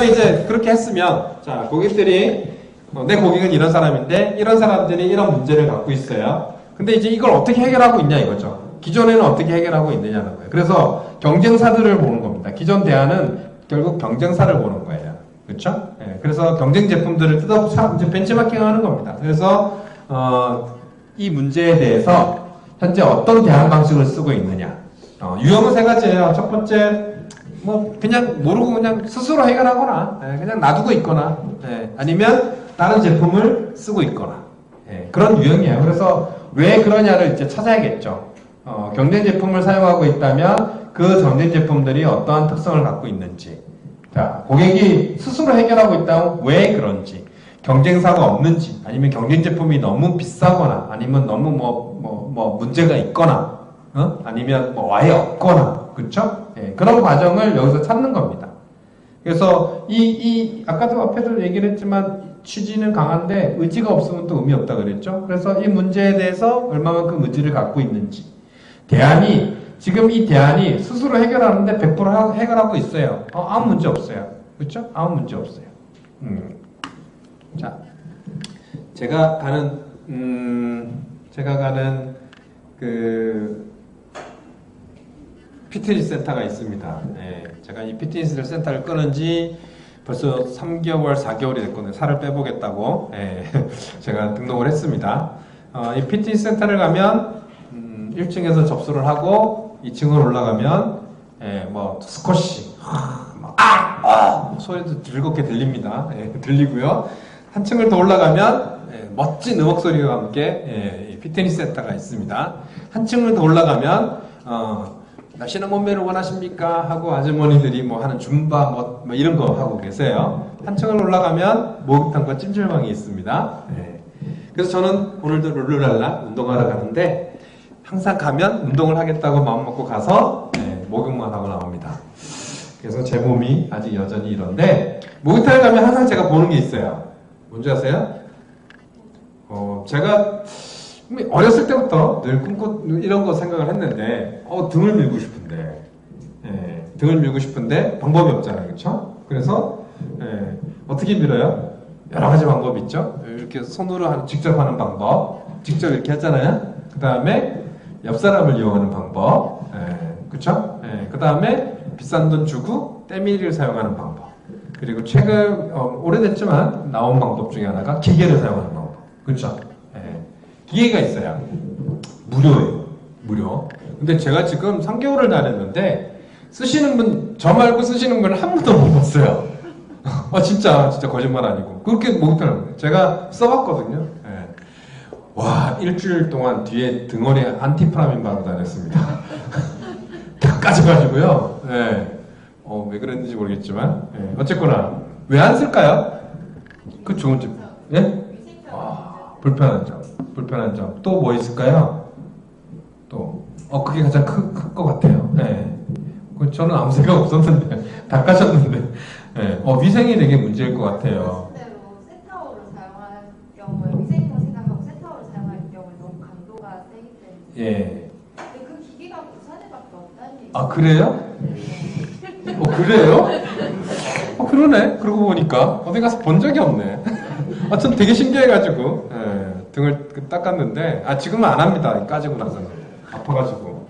다음에 이제 그렇게 했으면, 자, 고객들이, 내 고객은 이런 사람인데, 이런 사람들이 이런 문제를 갖고 있어요. 근데 이제 이걸 어떻게 해결하고 있냐 이거죠. 기존에는 어떻게 해결하고 있느냐는 거예요. 그래서 경쟁사들을 보는 겁니다. 기존 대안은 결국 경쟁사를 보는 거예요. 그렇죠? 예, 그래서 경쟁 제품들을 이제 벤치마킹 하는 겁니다. 그래서, 이 문제에 대해서 현재 어떤 대안 방식을 쓰고 있느냐. 유형은 세 가지예요. 첫 번째, 뭐, 그냥 모르고 그냥 스스로 해결하거나, 그냥 놔두고 있거나, 아니면 다른 제품을 쓰고 있거나, 그런 유형이에요. 그래서 왜 그러냐를 이제 찾아야겠죠. 경쟁 제품을 사용하고 있다면 그 경쟁 제품들이 어떠한 특성을 갖고 있는지, 자, 고객이 스스로 해결하고 있다면 왜 그런지, 경쟁사가 없는지, 아니면 경쟁 제품이 너무 비싸거나, 아니면 너무 문제가 있거나, 아니면 뭐 아예 없거나, 그쵸? 그런 과정을 여기서 찾는 겁니다. 그래서 아까도 앞에도 얘기를 했지만 취지는 강한데 의지가 없으면 또 의미 없다 그랬죠? 그래서 이 문제에 대해서 얼마만큼 의지를 갖고 있는지, 지금 이 대안이 스스로 해결하는데 100% 해결하고 있어요. 아무 문제 없어요. 그쵸? 아무 문제 없어요. 자, 제가 가는 피트니스 센터가 있습니다. 제가 이 피트니스 센터를 끊은 지 벌써 3개월, 4개월이 됐거든요. 살을 빼보겠다고. 제가 등록을 했습니다. 이 피트니스 센터를 가면, 1층에서 접수를 하고, 2층으로 올라가면, 뭐, 스쿼시, 소리도 즐겁게 들립니다. 들리고요. 한 층을 더 올라가면, 멋진 음악 소리와 함께, 피트니스 센터가 있습니다. 한 층을 더 올라가면, 날씬한 몸매를 원하십니까? 하고 아주머니들이 뭐 하는 줌바 뭐 이런 거 하고 계세요. 한 층을 올라가면 목욕탕과 찜질방이 있습니다. 그래서 저는 오늘도 룰루랄라 운동하러 가는데 항상 가면 운동을 하겠다고 마음먹고 가서 목욕만 하고 나옵니다. 그래서 제 몸이 아직 여전히 이런데 목욕탕에 가면 항상 제가 보는 게 있어요. 뭔지 아세요? 제가 어렸을 때부터 늘 이런 거 생각을 했는데, 등을 밀고 싶은데, 등을 밀고 싶은데 방법이 없잖아요. 그렇죠? 그래서 어떻게 밀어요? 여러 가지 방법이 있죠. 이렇게 손으로 직접 하는 방법, 직접 이렇게 하잖아요. 그 다음에 옆 사람을 이용하는 방법, 그렇죠? 그 다음에 비싼 돈 주고 때밀이를 사용하는 방법, 그리고 최근 오래됐지만 나온 방법 중에 하나가 기계를 사용하는 방법, 그렇죠? 기계가 있어요. 무료예요. 무료. 근데 제가 지금 3개월을 다녔는데 쓰시는 분, 저 말고 쓰시는 분을 한 번도 못 봤어요. 진짜 거짓말 아니고. 그렇게 목욕탕을 제가 써봤거든요. 와, 일주일 동안 뒤에 등허리에 안티프라민 바르고 다녔습니다. 다 까져가지고요. 왜 그랬는지 모르겠지만. 어쨌거나. 왜 안 쓸까요? 그 좋은 집. 예? 불편한 점. 또 뭐 있을까요? 또, 그게 가장 큰 것 같아요. 저는 아무 생각 없었는데, 다 까졌는데, 위생이 되게 문제일 것 같아요. 말씀대로 세타워를 사용할 경우에, 위생이라고 생각하고 세타워를 사용할 경우에 너무 강도가 세기 때문에. 근데 그 기기가 부산에밖에 없다는 얘기죠. 그래요? 그래요? 그러네. 그러고 보니까 어디 가서 본 적이 없네. 전 되게 신기해가지고 등을 닦았는데 지금은 안 합니다. 까지고 나서는 아파가지고.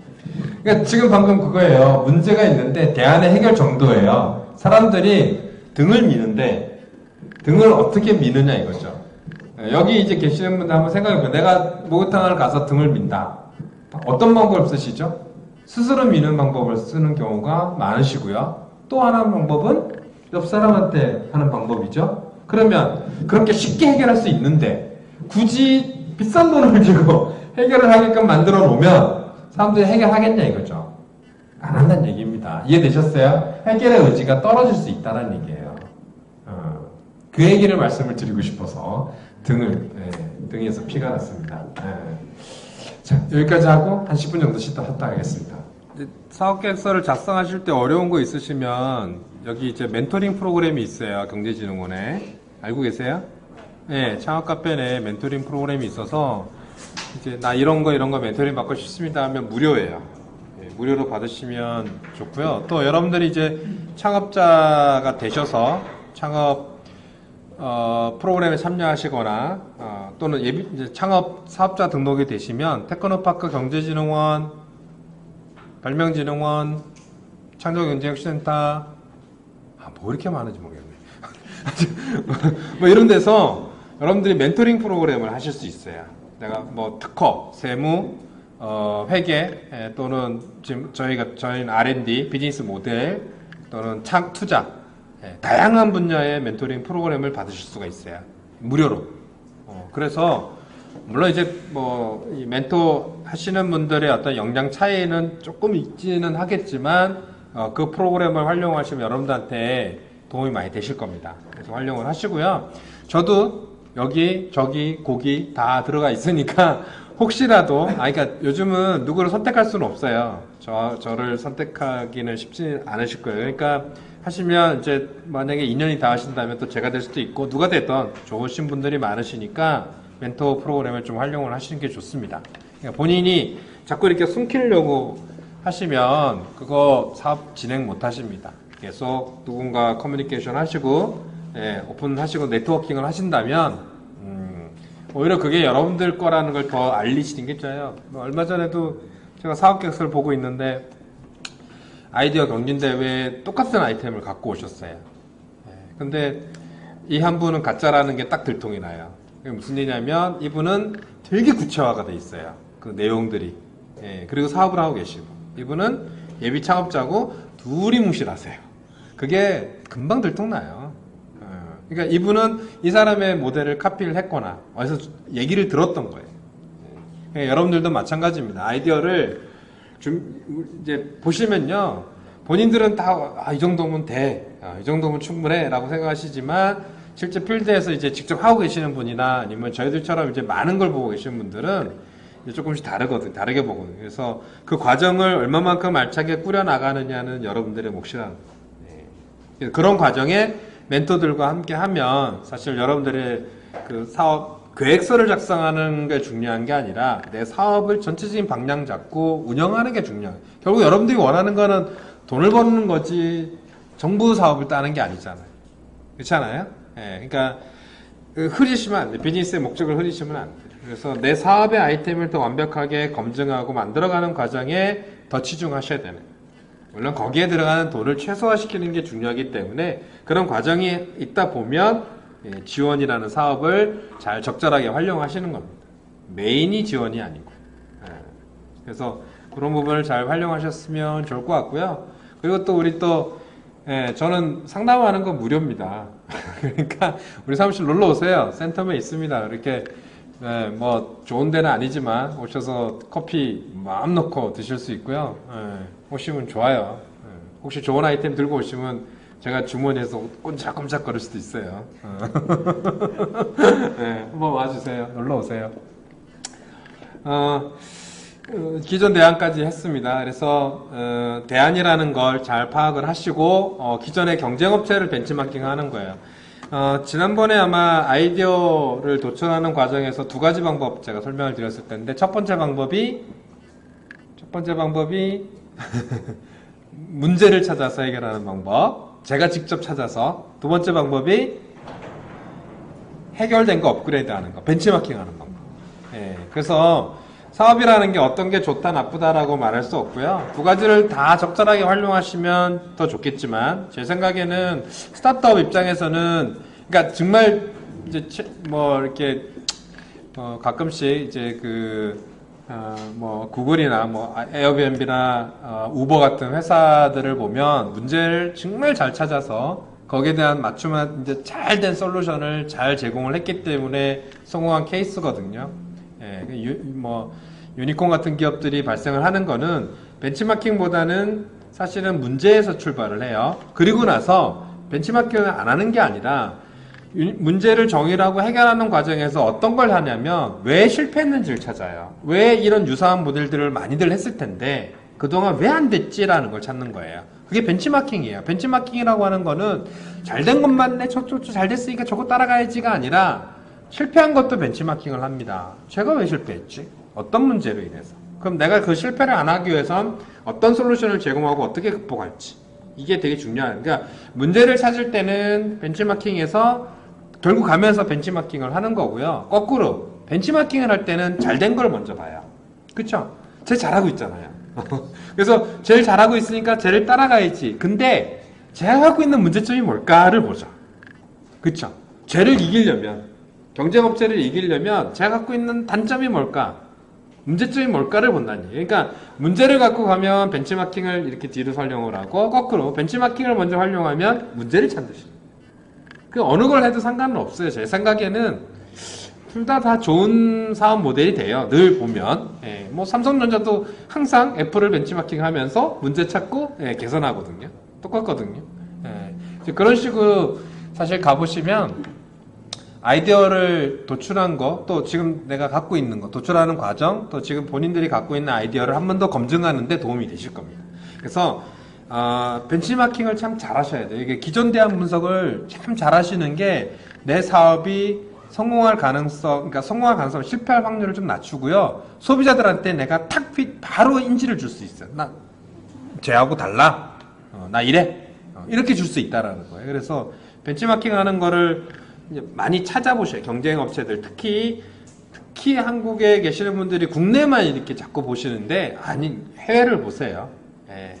그러니까 지금 방금 그거예요. 문제가 있는데 대안의 해결 정도예요. 사람들이 등을 미는데 등을 어떻게 미느냐 이거죠. 여기 이제 계시는 분들 한번 생각해보세요. 내가 목욕탕을 가서 등을 민다. 어떤 방법을 쓰시죠? 스스로 미는 방법을 쓰는 경우가 많으시고요. 또 하나 방법은 옆 사람한테 하는 방법이죠. 그러면 그렇게 쉽게 해결할 수 있는데 굳이 비싼 돈을 주고 해결을 하게끔 만들어 놓으면 사람들이 해결하겠냐 이거죠. 안 한다는 얘기입니다. 이해되셨어요? 해결의 의지가 떨어질 수 있다는 얘기예요. 그 얘기를 말씀을 드리고 싶어서 등에서 피가 났습니다. 자, 여기까지 하고 한 10분 정도 쉬다 하겠습니다. 사업계획서를 작성하실 때 어려운 거 있으시면 여기 이제 멘토링 프로그램이 있어요. 경제진흥원에. 알고 계세요? 네, 창업카페 내 멘토링 프로그램이 있어서 이제 나 이런 거 멘토링 받고 싶습니다 하면 무료예요. 네, 무료로 받으시면 좋고요. 또 여러분들이 이제 창업자가 되셔서 창업 프로그램에 참여하시거나 또는 이제 창업 사업자 등록이 되시면 테크노파크 경제진흥원, 발명진흥원, 창조경제혁신센터 뭐 이렇게 많은지 모르겠네. 뭐 이런 데서 여러분들이 멘토링 프로그램을 하실 수 있어요. 내가 뭐 특허, 세무, 회계 또는 지금 저희는 R&D, 비즈니스 모델 또는 투자 다양한 분야의 멘토링 프로그램을 받으실 수가 있어요. 무료로. 그래서 물론 이제 뭐 이 멘토 하시는 분들의 어떤 역량 차이는 조금 있지는 하겠지만 그 프로그램을 활용하시면 여러분들한테 도움이 많이 되실 겁니다. 그래서 활용을 하시고요. 저도 여기, 저기, 거기 다 들어가 있으니까 혹시라도, 그러니까 요즘은 누구를 선택할 수는 없어요. 저를 선택하기는 쉽지 않으실 거예요. 그러니까 하시면 이제 만약에 인연이 닿으신다면 또 제가 될 수도 있고 누가 됐던 좋으신 분들이 많으시니까 멘토 프로그램을 좀 활용을 하시는 게 좋습니다. 그러니까 본인이 자꾸 이렇게 숨기려고 하시면 그거 사업 진행 못 하십니다. 계속 누군가 커뮤니케이션 하시고 오픈하시고 네트워킹을 하신다면 오히려 그게 여러분들 거라는 걸 더 알리시는 게 좋아요. 얼마 전에도 제가 사업 계획서를 보고 있는데 아이디어 경진대회에 똑같은 아이템을 갖고 오셨어요. 근데 이 한 분은 가짜라는 게 딱 들통이 나요. 그게 무슨 얘기냐면 이분은 되게 구체화가 돼 있어요. 그 내용들이. 그리고 사업을 하고 계시고 이분은 예비 창업자고 둘이 무실하세요. 그게 금방 들통나요. 그러니까 이분은 이 사람의 모델을 카피를 했거나 어디서 얘기를 들었던 거예요. 여러분들도 마찬가지입니다. 아이디어를 이제 보시면요, 본인들은 다 이 정도면 돼, 이 정도면 충분해 라고 생각하시지만 실제 필드에서 이제 직접 하고 계시는 분이나 아니면 저희들처럼 이제 많은 걸 보고 계시는 분들은 이제 조금씩 다르게 보거든요. 그래서 그 과정을 얼마만큼 알차게 꾸려 나가느냐는 여러분들의 몫이라는 거예요. 그런 과정에 멘토들과 함께 하면 사실 여러분들의 그 사업 계획서를 작성하는 게 중요한 게 아니라 내 사업을 전체적인 방향 잡고 운영하는 게 중요해요. 결국 여러분들이 원하는 거는 돈을 버는 거지 정부 사업을 따는 게 아니잖아요. 그렇잖아요? 그러니까 흐리시면 안 돼. 비즈니스의 목적을 흐리시면 안 돼. 그래서 내 사업의 아이템을 더 완벽하게 검증하고 만들어가는 과정에 더 치중하셔야 되는 거예요. 물론 거기에 들어가는 돈을 최소화시키는 게 중요하기 때문에 그런 과정이 있다 보면 지원이라는 사업을 잘 적절하게 활용하시는 겁니다. 메인이 지원이 아니고. 그래서 그런 부분을 잘 활용하셨으면 좋을 것 같고요. 그리고 또 우리 저는 상담하는 건 무료입니다. 그러니까 우리 사무실 놀러 오세요. 센터에 있습니다. 이렇게 뭐 좋은 데는 아니지만 오셔서 커피 마음 놓고 드실 수 있고요. 오시면 좋아요. 혹시 좋은 아이템 들고 오시면 제가 주머니에서 꼼짝꼼짝 거릴 수도 있어요. 한번 와주세요. 놀러 오세요. 기존 대안까지 했습니다. 그래서 대안이라는 걸 잘 파악을 하시고 기존의 경쟁업체를 벤치마킹 하는 거예요. 지난번에 아마 아이디어를 도출하는 과정에서 두 가지 방법 제가 설명을 드렸을 텐데 첫 번째 방법이 문제를 찾아서 해결하는 방법, 제가 직접 찾아서. 두 번째 방법이 해결된 거 업그레이드 하는 거, 벤치마킹 하는 방법. 그래서 사업이라는 게 어떤 게 좋다 나쁘다라고 말할 수 없고요. 두 가지를 다 적절하게 활용하시면 더 좋겠지만 제 생각에는 스타트업 입장에서는 그러니까 정말 이제 뭐 이렇게 가끔씩 이제 뭐 구글이나 뭐 에어비앤비나 우버 같은 회사들을 보면 문제를 정말 잘 찾아서 거기에 대한 맞춤한 이제 잘 된 솔루션을 잘 제공을 했기 때문에 성공한 케이스거든요. 뭐 유니콘 같은 기업들이 발생을 하는 거는 벤치마킹보다는 사실은 문제에서 출발을 해요. 그리고 나서 벤치마킹을 안 하는 게 아니라 문제를 정의하고 해결하는 과정에서 어떤 걸 하냐면 왜 실패했는지를 찾아요. 왜 이런 유사한 모델들을 많이들 했을 텐데 그동안 왜 안 됐지라는 걸 찾는 거예요. 그게 벤치마킹이에요. 벤치마킹이라고 하는 거는 잘된 것만 내 저쪽 잘 됐으니까 저거 따라가야지가 아니라 실패한 것도 벤치마킹을 합니다. 제가 왜 실패했지? 어떤 문제로 인해서? 그럼 내가 그 실패를 안 하기 위해선 어떤 솔루션을 제공하고 어떻게 극복할지 이게 되게 중요한. 그러니까 문제를 찾을 때는 벤치마킹에서 결국 가면서 벤치마킹을 하는 거고요. 거꾸로 벤치마킹을 할 때는 잘된 걸 먼저 봐요. 그쵸? 쟤 잘하고 있잖아요. 그래서 제일 잘하고 있으니까 쟤를 따라가야지. 근데 제가 갖고 있는 문제점이 뭘까를 보죠. 그쵸? 쟤를 이기려면, 경쟁업체를 이기려면 제가 갖고 있는 단점이 뭘까? 문제점이 뭘까를 본다니. 그러니까 문제를 갖고 가면 벤치마킹을 이렇게 뒤로 활용을 하고, 거꾸로 벤치마킹을 먼저 활용하면 문제를 찾듯이. 그 어느 걸 해도 상관은 없어요. 제 생각에는 둘 다 좋은 사업 모델이 돼요. 늘 보면. 예, 뭐 삼성전자도 항상 애플을 벤치마킹 하면서 문제 찾고 개선하거든요. 똑같거든요. 예, 이제 그런 식으로 사실 가보시면 아이디어를 도출한 거, 또 지금 내가 갖고 있는 거, 도출하는 과정, 또 지금 본인들이 갖고 있는 아이디어를 한 번 더 검증하는 데 도움이 되실 겁니다. 그래서 벤치마킹을 참 잘하셔야 돼요. 이게 기존 대안 분석을 참 잘하시는 게 내 사업이 성공할 가능성, 그러니까 성공할 가능성, 실패할 확률을 좀 낮추고요. 소비자들한테 내가 바로 인지를 줄 수 있어요. 나 쟤하고 달라. 나 이래. 이렇게 줄 수 있다라는 거예요. 그래서 벤치마킹 하는 거를 많이 찾아보셔요. 경쟁 업체들. 특히 한국에 계시는 분들이 국내만 이렇게 자꾸 보시는데, 아니, 해외를 보세요. 예.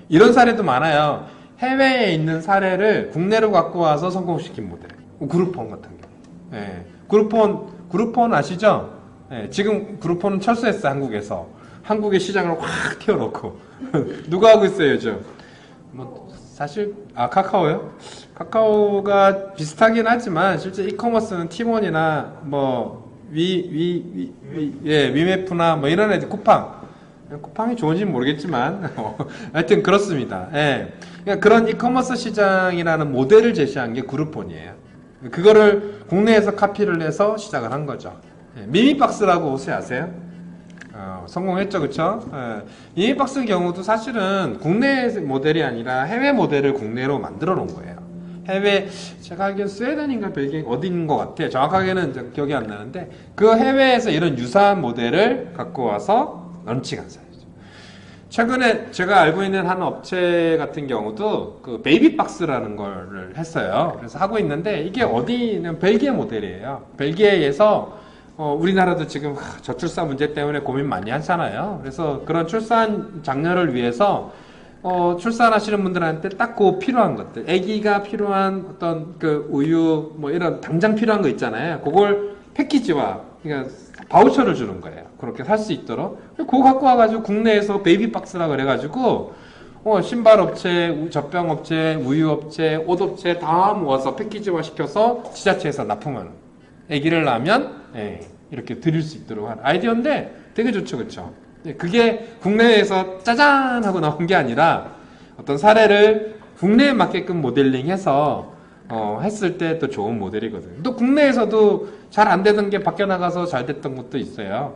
이런 사례도 많아요. 해외에 있는 사례를 국내로 갖고 와서 성공시킨 모델. 그룹폰 같은 경우. 예. 그룹폰 아시죠? 예. 지금 그룹폰은 철수했어요, 한국에서. 한국의 시장을 확 튀어놓고. 누가 하고 있어요, 요즘? 뭐, 사실, 카카오요? 카카오가 비슷하긴 하지만, 실제 이커머스는 티몬이나, 뭐, 위메프나, 뭐, 이런 애들, 쿠팡이 좋은지는 모르겠지만, 하여튼 그렇습니다. 예. 그러니까 그런 이커머스 시장이라는 모델을 제시한 게 그룹폰이에요. 그거를 국내에서 카피를 해서 시작을 한 거죠. 예. 미미박스라고 혹시 아세요? 성공했죠, 그쵸? 예. 미미박스 경우도 사실은 국내 모델이 아니라 해외 모델을 국내로 만들어 놓은 거예요. 제가 알기로는 스웨덴인가 벨기에 어디인 것 같아요. 정확하게는 기억이 안 나는데, 그 해외에서 이런 유사한 모델을 갖고 와서 런칭한 사례죠. 최근에 제가 알고 있는 한 업체 같은 경우도 그 베이비박스라는 거를 했어요. 그래서 하고 있는데, 이게 어디는 벨기에 모델이에요. 벨기에에서 우리나라도 지금 저출산 문제 때문에 고민 많이 하잖아요. 그래서 그런 출산 장려를 위해서 출산하시는 분들한테 딱 그 필요한 것들, 아기가 필요한 어떤 그 우유, 뭐 이런 당장 필요한 거 있잖아요. 그걸 패키지화, 그러니까 바우처를 주는 거예요. 그렇게 살 수 있도록. 그거 갖고 와가지고 국내에서 베이비박스라 그래가지고 신발업체, 젖병업체, 우유업체, 옷업체 다 모아서 패키지화 시켜서 지자체에서 납품하는. 아기를 낳으면 이렇게 드릴 수 있도록 하는 아이디어인데 되게 좋죠, 그렇죠? 그게 국내에서 짜잔 하고 나온 게 아니라 어떤 사례를 국내에 맞게끔 모델링해서 했을 때 또 좋은 모델이거든요. 또 국내에서도 잘 안 되던 게 밖에 나가서 잘 됐던 것도 있어요.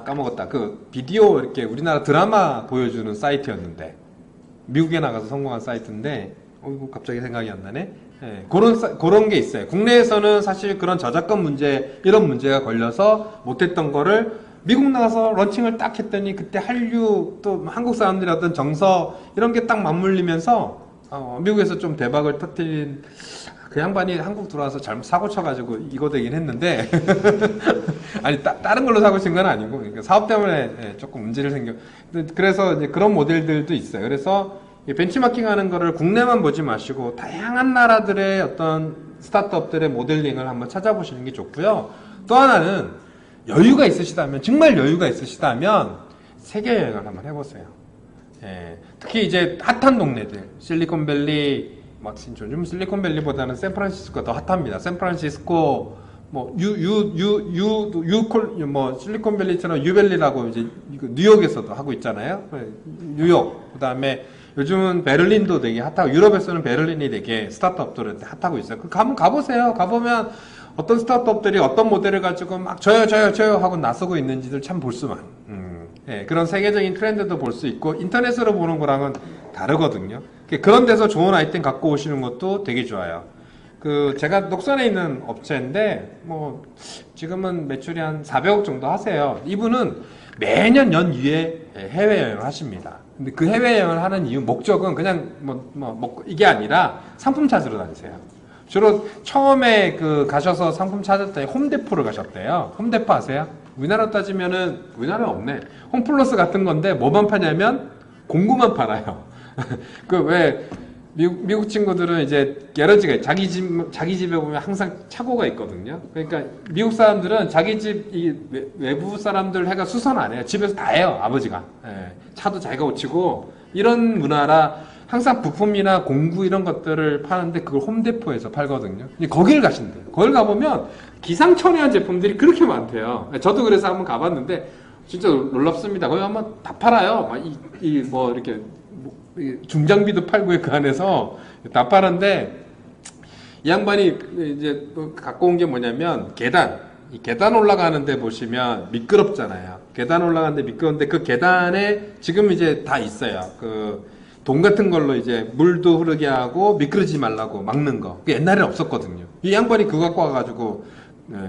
까먹었다. 그 비디오 이렇게 우리나라 드라마 보여주는 사이트였는데, 미국에 나가서 성공한 사이트인데, 갑자기 생각이 안 나네. 네, 그런 게 있어요. 국내에서는 사실 그런 저작권 문제, 이런 문제가 걸려서 못했던 거를 미국 나가서 런칭을 딱 했더니, 그때 한류, 또 한국 사람들의 어떤 정서, 이런 게 딱 맞물리면서, 미국에서 좀 대박을 터뜨린, 그 양반이 한국 들어와서 잘못 사고 쳐가지고 이거 되긴 했는데, 아니, 다른 걸로 사고 친 건 아니고, 그러니까 사업 때문에 조금 문제를 그래서 이제 그런 모델들도 있어요. 그래서 벤치마킹 하는 거를 국내만 보지 마시고, 다양한 나라들의 어떤 스타트업들의 모델링을 한번 찾아보시는 게 좋고요. 또 하나는, 여유가 있으시다면, 정말 여유가 있으시다면, 세계 여행을 한번 해보세요. 특히 이제 핫한 동네들, 실리콘밸리, 요즘 실리콘밸리보다는 샌프란시스코가 더 핫합니다. 샌프란시스코, 실리콘밸리처럼 유밸리라고 이제 뉴욕에서도 하고 있잖아요. 뉴욕, 그 다음에 요즘은 베를린도 되게 핫하고, 유럽에서는 베를린이 되게 스타트업들한테 핫하고 있어요. 한번 가보세요. 가보면 어떤 스타트업들이 어떤 모델을 가지고 막 저요 하고 나서고 있는지를 참 볼 수만. 그런 세계적인 트렌드도 볼 수 있고, 인터넷으로 보는 거랑은 다르거든요. 그런 데서 좋은 아이템 갖고 오시는 것도 되게 좋아요. 그 제가 녹선에 있는 업체인데 뭐 지금은 매출이 한 400억 정도 하세요. 이분은 매년 연휴에 해외여행을 하십니다. 근데 그 해외여행을 하는 이유 목적은 그냥 이게 아니라 상품 찾으러 다니세요. 주로 처음에 그 가셔서 상품 찾았더니 홈데포를 가셨대요. 홈데포 아세요? 우리나라 따지면은 우리나라에 없네. 홈플러스 같은 건데 뭐만 파냐면 공구만 팔아요. 그 왜 미국 친구들은 이제 게러지가 있- 자기 집에 보면 항상 차고가 있거든요. 그러니까 미국 사람들은 자기 집 외부 사람들 해가 수선 안 해요. 집에서 다 해요. 아버지가. 예, 차도 자기가 고치고 이런 문화라 항상 부품이나 공구 이런 것들을 파는데 그걸 홈데포에서 팔거든요. 근데 거길 가신대요. 거길 가보면 기상천외한 제품들이 그렇게 많대요. 저도 그래서 한번 가봤는데 진짜 놀랍습니다. 거기 한번 다 팔아요. 막 뭐 이렇게 중장비도 팔고요. 그 안에서 다 파는데 이 양반이 이제 또 갖고 온 게 뭐냐면 이 계단 올라가는데 보시면 미끄럽잖아요. 계단 올라가는데 미끄러운데 그 계단에 지금 이제 다 있어요. 그 돈 같은 걸로 이제 물도 흐르게 하고 미끄러지지 말라고 막는 거. 그 옛날에는 없었거든요. 이 양반이 그거 갖고 와가지고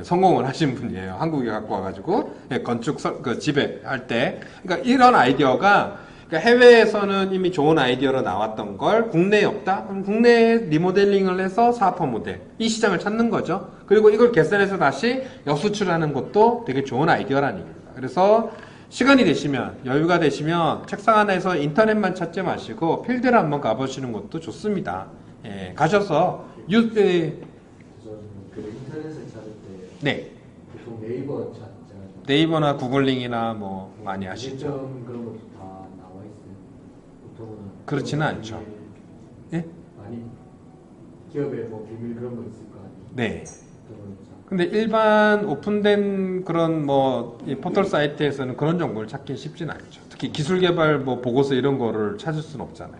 성공을 하신 분이에요. 한국에 갖고 와가지고 건축 그 집에 할 때. 그러니까 이런 아이디어가 그러니까 해외에서는 이미 좋은 아이디어로 나왔던 걸 국내에 없다? 그럼 국내에 리모델링을 해서 사업화 모델, 이 시장을 찾는 거죠. 그리고 이걸 개선해서 다시 역수출하는 것도 되게 좋은 아이디어라는 얘기입니다. 그래서 시간이 되시면, 여유가 되시면 책상 하나에서 인터넷만 찾지 마시고 필드를 한번 가보시는 것도 좋습니다. 예, 가셔서 저는 그 인터넷을 찾을 때 네, 보통 네이버 찾잖아요. 네이버나 구글링이나 뭐 많이 하시죠. 점 그런 것도 다 나와 있어요. 보통은 그렇지는 않죠. 예? 아니 기업의 뭐 비밀 그런 거 있을 거 아니에요. 네. 그런 거 있잖아요. 근데 일반 오픈된 그런 이 포털 사이트에서는 그런 정보를 찾기 쉽진 않죠. 특히 기술 개발 뭐 보고서 이런 거를 찾을 수는 없잖아요.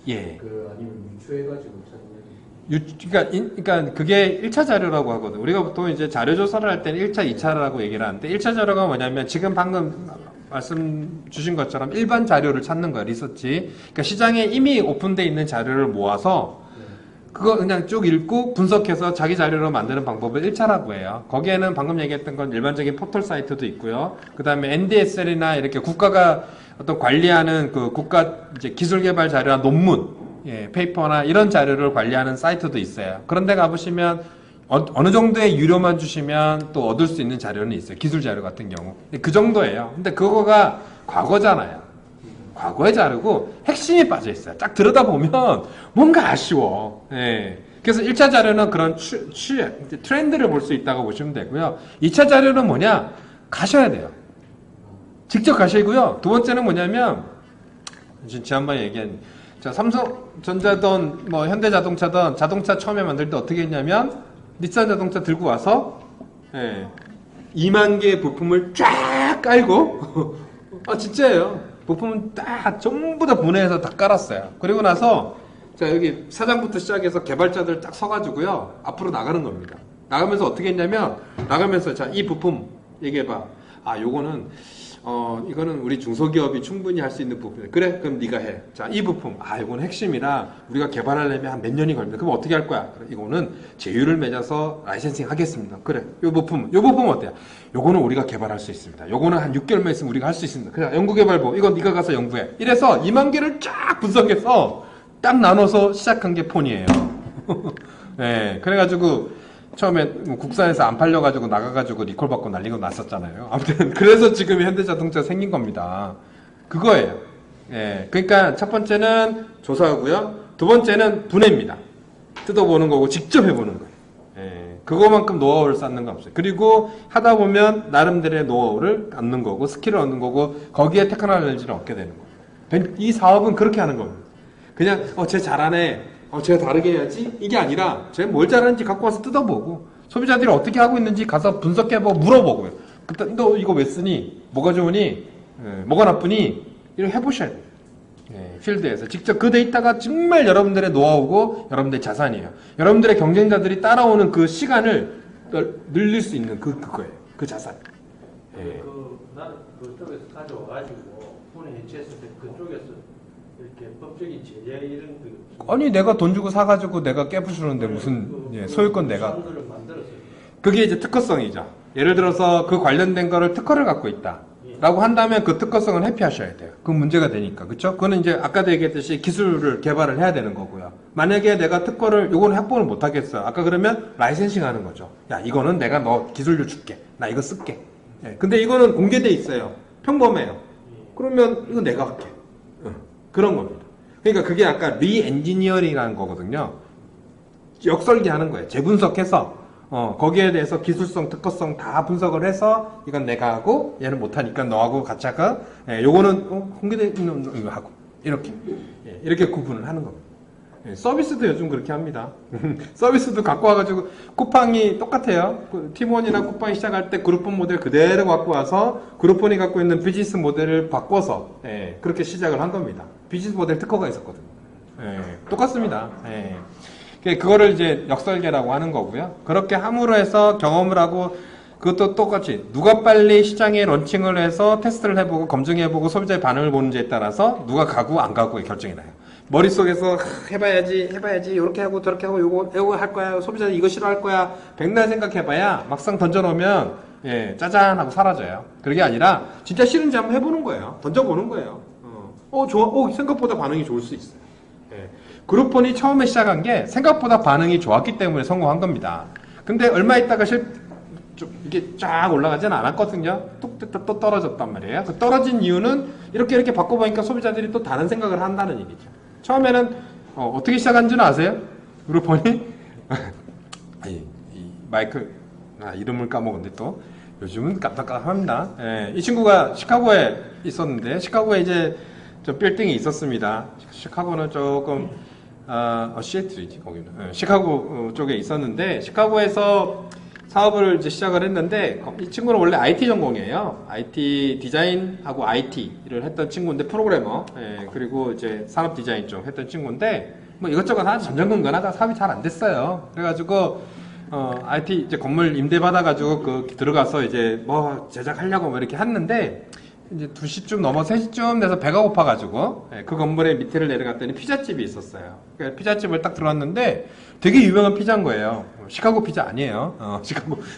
예. 아니면 유추해가지고 찾는. 그러니까 그게 1차 자료라고 하거든. 우리가 보통 이제 자료 조사를 할 때는 1차, 2차라고 얘기를 하는데 1차 자료가 뭐냐면 지금 방금 말씀 주신 것처럼 일반 자료를 찾는 거야, 리서치. 그러니까 시장에 이미 오픈되어 있는 자료를 모아서 그거 그냥 쭉 읽고 분석해서 자기 자료로 만드는 방법을 1차라고 해요. 거기에는 방금 얘기했던 건 일반적인 포털 사이트도 있고요. 그 다음에 NDSL이나 이렇게 국가가 어떤 관리하는 그 국가 이제 기술 개발 자료나 논문, 페이퍼나 이런 자료를 관리하는 사이트도 있어요. 그런 데 가보시면 어느 정도의 유료만 주시면 또 얻을 수 있는 자료는 있어요. 기술 자료 같은 경우. 그 정도예요. 근데 그거가 과거잖아요. 과거의 자료고 핵심이 빠져 있어요. 딱 들여다보면 뭔가 아쉬워. 예. 그래서 1차 자료는 그런 트렌드를 볼 수 있다고 보시면 되고요. 2차 자료는 뭐냐? 가셔야 돼요. 직접 가시고요. 두 번째는 뭐냐면 지난번에 얘기한 삼성전자든 뭐 현대자동차든 자동차 처음에 만들 때 어떻게 했냐면 닛산 자동차 들고 와서 2만 개의 부품을 쫙 깔고 진짜예요. 부품은 딱 전부 다 분해해서 다 깔았어요. 그리고 나서 자 여기 사장부터 시작해서 개발자들 딱 서가지고요 앞으로 나가는 겁니다. 나가면서 어떻게 했냐면 나가면서 자 이 부품 얘기해봐. 요거는 이거는 우리 중소기업이 충분히 할 수 있는 부분이야. 그래 그럼 네가 해. 자 이 부품 이거는 핵심이라 우리가 개발하려면 한 몇 년이 걸립니다. 그럼 어떻게 할 거야? 그래, 이거는 제휴를 맺어서 라이센싱 하겠습니다. 그래 요 부품 어때요? 요거는 우리가 개발할 수 있습니다. 요거는 한 6개월만 있으면 우리가 할 수 있습니다. 그냥 연구개발부 이건 네가 가서 연구해. 이래서 2만 개를 쫙 분석해서 딱 나눠서 시작한 게 폰이에요. 네, 그래가지고 처음에 국산에서 안 팔려가지고 나가가지고 리콜 받고 난리가 났었잖아요. 아무튼 그래서 지금 현대자동차 생긴 겁니다. 그거예요. 예, 그러니까 첫 번째는 조사하고요. 두 번째는 분해입니다. 뜯어보는 거고 직접 해보는 거예요. 예, 그거만큼 노하우를 쌓는 건 없어요. 그리고 하다 보면 나름대로의 노하우를 얻는 거고 스킬을 얻는 거고 거기에 테크놀로지를 얻게 되는 거예요. 이 사업은 그렇게 하는 겁니다. 그냥 쟤 잘하네. 제가 다르게 해야지? 이게 아니라 제가 뭘 잘하는지 갖고 와서 뜯어보고 소비자들이 어떻게 하고 있는지 가서 분석해보고 물어보고요. 그때 너 이거 왜 쓰니? 뭐가 좋으니? 뭐가 나쁘니? 이렇게 해보셔야 돼요. 필드에서 직접 그 데이터가 정말 여러분들의 노하우고 여러분들의 자산이에요. 여러분들의 경쟁자들이 따라오는 그 시간을 늘릴 수 있는 그거예요. 그 자산. 나는 그쪽에서 가져와가지고 폰에 해체했을 때 그쪽에서 이렇게 법적인 제재 이런 아니 내가 돈 주고 사가지고 내가 깨부수는데 무슨 예, 소유권 내가 거를 만들었어요. 그게 이제 특허성이죠. 예를 들어서 그 관련된 거를 특허를 갖고 있다 라고 한다면 그 특허성을 회피하셔야 돼요. 그 문제가 되니까. 그쵸? 그거는 이제 아까도 얘기했듯이 기술을 개발을 해야 되는 거고요. 만약에 내가 특허를 요거는 확보를 못 하겠어요. 아까 그러면 라이센싱 하는 거죠. 야 이거는 내가 너 기술료 줄게. 나 이거 쓸게. 예, 근데 이거는 공개돼 있어요. 평범해요. 그러면 이거 내가 할게. 그런 겁니다. 그러니까 그게 아까 리엔지니어링이라는 거거든요. 역설계하는 거예요. 재분석해서 거기에 대해서 기술성, 특허성 다 분석을 해서 이건 내가 하고 얘는 못하니까 너하고 같이 할까? 예, 요거는 공개돼 있는 이거 하고 이렇게 예, 이렇게 구분을 하는 겁니다. 예, 서비스도 요즘 그렇게 합니다. 서비스도 갖고 와가지고 쿠팡이 똑같아요. 팀원이나 쿠팡이 시작할 때 그룹폰 모델 그대로 갖고 와서 그룹폰이 갖고 있는 비즈니스 모델을 바꿔서 예, 그렇게 시작을 한 겁니다. 비즈니스 모델 특허가 있었거든요. 예, 똑같습니다. 예. 그거를 이제 역설계라고 하는 거고요. 그렇게 함으로 해서 경험을 하고 그것도 똑같이 누가 빨리 시장에 런칭을 해서 테스트를 해보고 검증해보고 소비자의 반응을 보는지에 따라서 누가 가고 안 가고의 결정이 나요. 머릿속에서 해봐야지 이렇게 하고 저렇게 하고 요거 할 거야 소비자는 이거 싫어할 거야 백날 생각해봐야 막상 던져놓으면 예, 짜잔 하고 사라져요. 그게 아니라 진짜 싫은지 한번 해보는 거예요. 던져보는 거예요. 좋아 생각보다 반응이 좋을 수 있어요. 예. 그룹폰이 처음에 시작한 게 생각보다 반응이 좋았기 때문에 성공한 겁니다. 근데 얼마 있다가 이게 쫙 올라가지는 않았거든요. 또 떨어졌단 말이에요. 그 떨어진 이유는 이렇게 바꿔보니까 소비자들이 또 다른 생각을 한다는 얘기죠. 처음에는 어떻게 시작한지는 아세요? 그룹폰이 이 마이클 이름을 까먹었는데 또 요즘은 깜빡깜빡합니다. 예, 이 친구가 시카고에 있었는데 시카고에 이제 저 빌딩이 있었습니다. 시카고는 조금 시애틀이지 거기는. 예, 시카고 쪽에 있었는데 시카고에서 사업을 이제 시작을 했는데 이 친구는 원래 IT 전공이에요. IT 디자인하고 IT를 했던 친구인데 프로그래머. 예, 그리고 이제 산업 디자인 쪽 했던 친구인데 뭐 이것저것 하나 전전근근하다 사업이 잘 안 됐어요. 그래가지고 IT 이제 건물 임대 받아가지고 들어가서 이제 뭐 제작하려고 뭐 이렇게 했는데. 이제 2시쯤 넘어 3시쯤 돼서 배가 고파가지고 그 건물의 밑에를 내려갔더니 피자집이 있었어요. 그러니까 피자집을 딱 들어왔는데 되게 유명한 피자인 거예요. 시카고 피자 아니에요.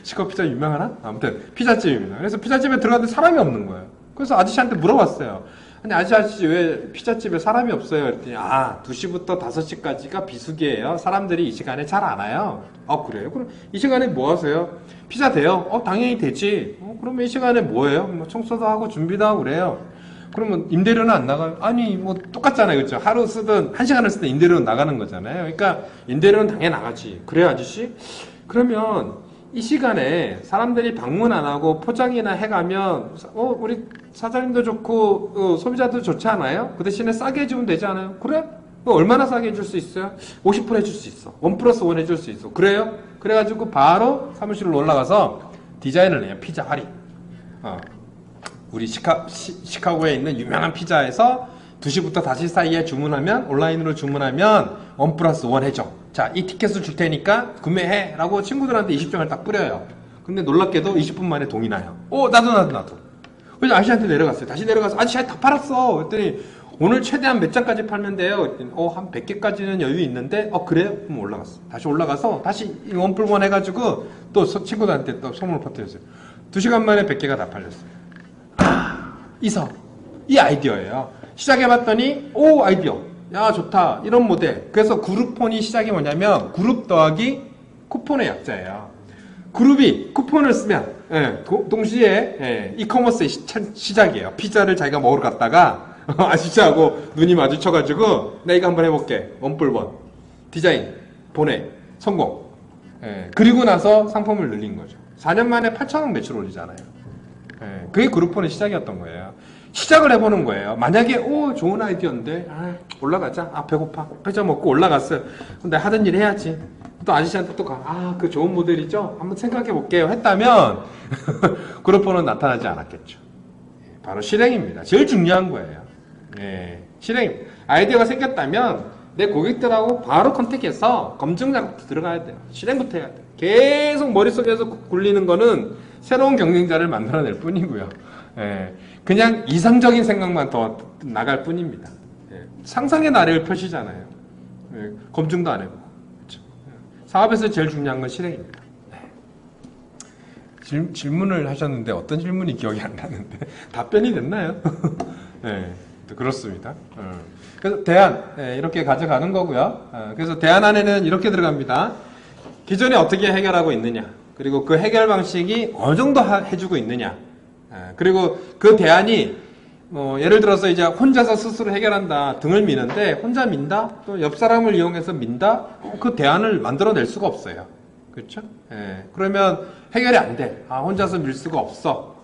시카고 피자 유명하나? 아무튼 피자집입니다. 그래서 피자집에 들어갔는데 사람이 없는 거예요. 그래서 아저씨한테 물어봤어요. 아니 아저씨 왜 피자집에 사람이 없어요? 그랬더니 2시부터 5시까지가 비수기예요. 사람들이 이 시간에 잘 안 와요. 그래요? 그럼 이 시간에 뭐 하세요? 피자 돼요? 당연히 되지. 그러면 이 시간에 뭐 해요? 뭐 청소도 하고 준비도 하고 그래요. 그러면 임대료는 안 나가요? 아니 뭐 똑같잖아요. 그렇죠? 하루 쓰든 1시간을 쓰든 임대료는 나가는 거잖아요. 그러니까 임대료는 당연히 나가지. 그래요 아저씨? 그러면 이 시간에 사람들이 방문 안 하고 포장이나 해가면 우리 사장님도 좋고 소비자도 좋지 않아요? 그 대신에 싸게 해주면 되지 않아요? 그래? 얼마나 싸게 해줄 수 있어요? 50% 해줄 수 있어. 1+1 해줄 수 있어. 그래요? 그래가지고 바로 사무실로 올라가서 디자인을 해요. 피자 할인. 우리 시카고에 있는 유명한 피자에서 2시부터 5시 사이에 주문하면 온라인으로 주문하면 1+1 해줘. 자, 이 티켓을 줄 테니까 구매해 라고 친구들한테 20장을 딱 뿌려요. 근데 놀랍게도 20분 만에 동이 나요. 나도. 그래서 아저씨한테 내려갔어요. 다시 내려가서 아저씨 다 팔았어. 그랬더니 오늘 최대한 몇 장까지 팔면 돼요. 그랬더니 한 100개까지는 여유 있는데 그래요? 그럼 올라갔어. 다시 올라가서 다시 1+1 해가지고 또 친구들한테 또 소문을 퍼뜨렸어요. 2시간 만에 100개가 다 팔렸어요. 이 아이디어예요. 시작해봤더니 아이디어 야 좋다 이런 모델. 그래서 그룹폰이 시작이 뭐냐면 그룹 더하기 쿠폰의 약자예요. 그룹이 쿠폰을 쓰면 동시에 이커머스의 시작이에요. 피자를 자기가 먹으러 갔다가 아저씨하고 눈이 마주쳐가지고 나 이거 한번 해볼게. 1+1 디자인 보내 성공. 그리고 나서 상품을 늘린 거죠. 4년 만에 8,000원 매출 올리잖아요. 그게 그룹폰의 시작이었던 거예요. 시작을 해보는 거예요. 만약에 좋은 아이디어인데 올라가자. 배고파. 피자 먹고 올라갔어요. 근데 하던 일 해야지. 또 아저씨한테 또 그 좋은 모델이죠? 한번 생각해 볼게요. 했다면 그룹폰은 나타나지 않았겠죠. 바로 실행입니다. 제일 중요한 거예요. 실행. 아이디어가 생겼다면 내 고객들하고 바로 컨택해서 검증 작업부터 들어가야 돼요. 실행부터 해야 돼요. 계속 머릿속에서 굴리는 거는 새로운 경쟁자를 만들어낼 뿐이고요. 그냥 이상적인 생각만 더 나갈 뿐입니다. 상상의 나래를 펴시잖아요. 검증도 안 해보고. 그렇죠? 사업에서 제일 중요한 건 실행입니다. 질문을 하셨는데 어떤 질문이 기억이 안 나는데 답변이 됐나요? 네, 그렇습니다. 그래서 대안 이렇게 가져가는 거고요. 그래서 대안 안에는 이렇게 들어갑니다. 기존에 어떻게 해결하고 있느냐, 그리고 그 해결 방식이 어느 정도 해주고 있느냐, 그리고 그 대안이 예를 들어서 이제 혼자서 스스로 해결한다, 등을 미는데 혼자 민다, 또 옆 사람을 이용해서 민다, 그 대안을 만들어낼 수가 없어요. 그렇죠? 그러면 해결이 안 돼. 혼자서 밀 수가 없어.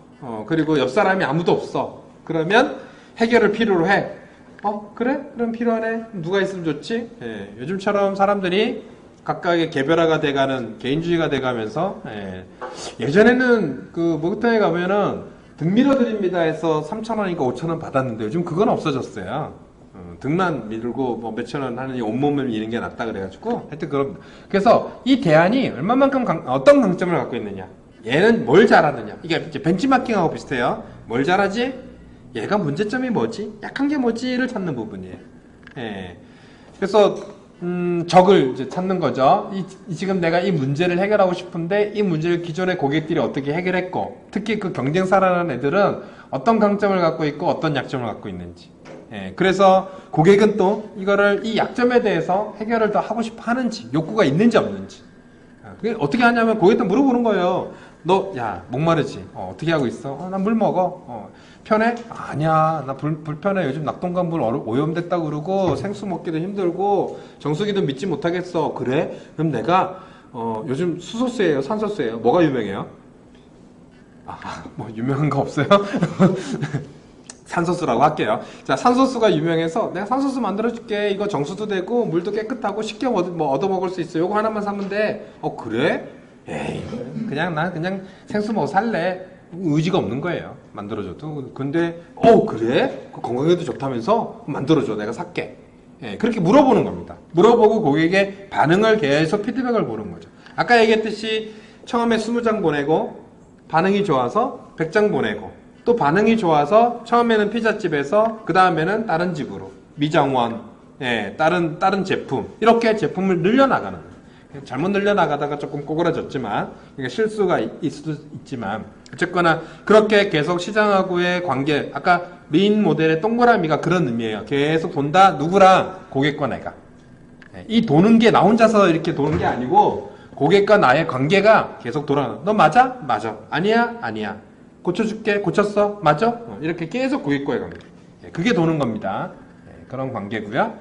그리고 옆 사람이 아무도 없어. 그러면 해결을 필요로 해. 그래? 그럼 필요하네. 누가 있으면 좋지? 요즘처럼 사람들이 각각의 개별화가 돼가는, 개인주의가 돼가면서, 예전에는 그 목욕탕에 가면은 등 밀어드립니다 해서 3,000원이니까 5,000원 받았는데 요즘 그건 없어졌어요. 등만 밀고 뭐 몇천 원 하느니 온몸을 미는 게 낫다 그래가지고 하여튼 그래서 이 대안이 얼마만큼 어떤 강점을 갖고 있느냐, 얘는 뭘 잘하느냐, 이게 이제 벤치마킹하고 비슷해요. 뭘 잘하지? 얘가 문제점이 뭐지? 약한 게 뭐지를 찾는 부분이에요. 그래서 적을 이제 찾는 거죠. 지금 내가 이 문제를 해결하고 싶은데 이 문제를 기존의 고객들이 어떻게 해결했고, 특히 그 경쟁 살아나는 애들은 어떤 강점을 갖고 있고 어떤 약점을 갖고 있는지. 그래서 고객은 또 이거를, 이 약점에 대해서 해결을 더 하고 싶어 하는지, 욕구가 있는지 없는지. 어떻게 하냐면 고객한테 물어보는 거예요. 너, 야, 목마르지? 어떻게 하고 있어? 나 물 먹어. 편해? 아니야, 나 불편해. 요즘 낙동강물 오염됐다고 그러고 생수 먹기도 힘들고 정수기도 믿지 못하겠어. 그래? 그럼 내가 요즘 수소수예요, 산소수예요? 뭐가 유명해요? 뭐 유명한 거 없어요? 산소수라고 할게요. 자, 산소수가 유명해서 내가 산소수 만들어줄게. 이거 정수도 되고 물도 깨끗하고 쉽게 얻어먹을 수 있어. 요거 하나만 사면 돼. 그래? 에이, 난 그냥 생수 먹어 살래. 의지가 없는 거예요. 만들어줘도. 근데 그래? 건강에도 좋다면서? 만들어줘. 내가 살게. 그렇게 물어보는 겁니다. 물어보고 고객의 반응을 계속 피드백을 보는 거죠. 아까 얘기했듯이 처음에 20장 보내고 반응이 좋아서 100장 보내고, 또 반응이 좋아서 처음에는 피자집에서 그 다음에는 다른 집으로, 미장원, 다른 제품, 이렇게 제품을 늘려나가는 거예요. 잘못 늘려나가다가 조금 꼬그라졌지만, 그러니까 실수가 있을 수도 있지만, 어쨌거나 그렇게 계속 시장하고의 관계, 아까 메인 모델의 동그라미가 그런 의미예요. 계속 돈다. 누구랑? 고객과 내가. 이 도는 게 나 혼자서 이렇게 도는 게 아니고 고객과 나의 관계가 계속 돌아가는. 너 맞아? 맞아. 아니야? 아니야. 고쳐줄게. 고쳤어? 맞아? 이렇게 계속 고객과의 관계. 그게 도는 겁니다. 그런 관계고요.